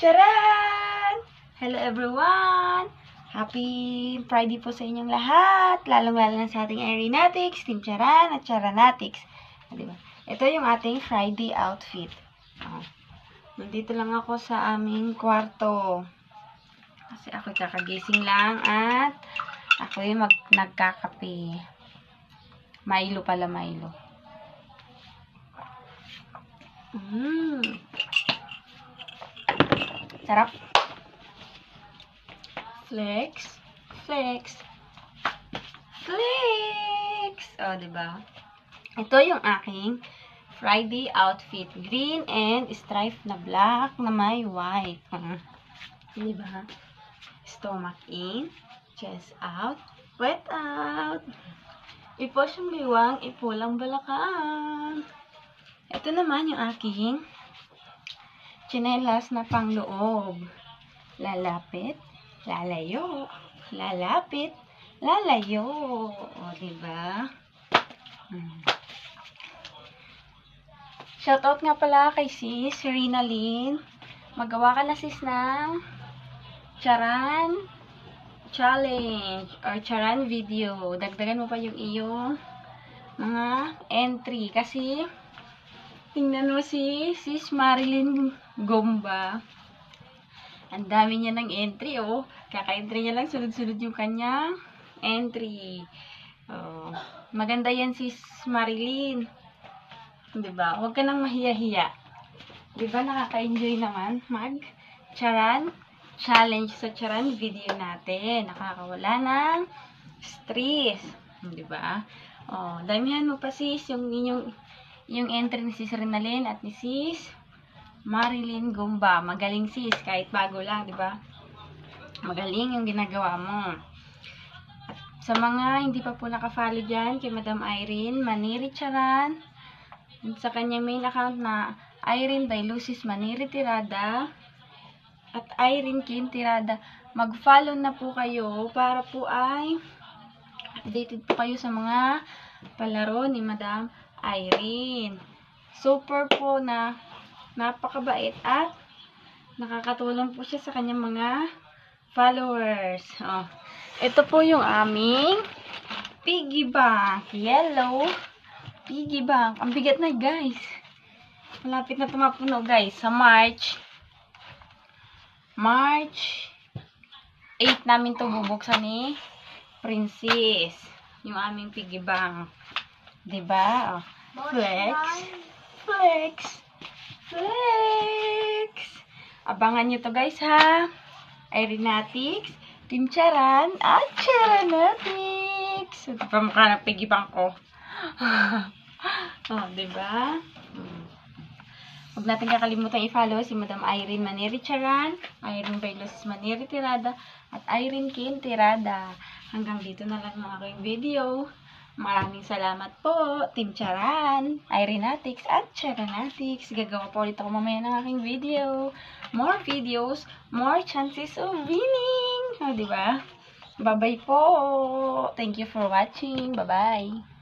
Charan! Hello everyone! Happy Friday po sa inyong lahat. Lalong-lalo na sa ating Aeronatics, Team Charan at Charanatics. Diba? Ito yung ating Friday outfit. Nandito lang ako sa aming kwarto. Kasi ako kakagising lang at ako yung nagkakape. Milo pala, Milo. Sarap. Flex. Flex. Flex. O, diba? Ito yung aking Friday outfit. Green and striped na black na may white. Diba? Stomach in. Chest out. Wet out. Ipos yung liwang. Ipulang balakang. Ito naman yung aking tsinelas na pangloob. Lalapit. Lalayo. Lalapit. Lalayo. O, diba? Shoutout nga pala kay sis, Serena Lynn. Magawa ka na sis ng Charan challenge or Charan video. Dagdagan mo pa yung iyong mga entry. Kasi, tingnan mo si sis Marilyn Gomba. Ang dami niya ng entry, oh. Kaka-entry niya lang, sunod-sunod yung kanyang entry. Oh. Maganda yan sis Marilyn. Diba? Huwag ka nang mahiya-hiya. Diba? Nakaka-enjoy naman mag-Charan challenge sa Charan video natin. Nakakawala ng stress. Diba? Oh, damihan mo pa sis yung entry ni sis Renalyn at ni sis Marilyn Gomba. Magaling sis, kahit bago lang, diba? Magaling yung ginagawa mo. At sa mga hindi pa po nakafollow dyan, kay Madam Irene Maniri Charan, sa kanyang main account na Irene Dilusis Maniri Tirada at Irene Kim Tirada, mag-follow na po kayo para po ay updated po kayo sa mga palaro ni Madam Irene. Super po na napakabait at nakakatulong po siya sa kanyang mga followers. Oh. Ito po yung aming piggy bank. Yellow piggy bank. Ang bigat na guys. Malapit na tumapuno guys. Sa March 8 namin ito bubuksan ni Princess. Yung aming piggy bank. Diba? Oh. Flex. Flex. Flex! Abangan nyo to guys ha. Aeronatics, Team Charan, at Charanatics. Ito pa mukha ng piggy bank ko. Oh, diba? Huwag natin kakalimutan i-follow si Madam Irene Maniri Charan, Irene Dilusis Maniri Tirada, at Irene Kim Tirada. Hanggang dito na lang ang aking video. Maraming salamat po, Team Charan, Aeronatics at Charanatics. Gagawa po ulit ako mamaya ng aking video. More videos, more chances of winning. O, diba? Bye-bye po. Thank you for watching. Bye-bye.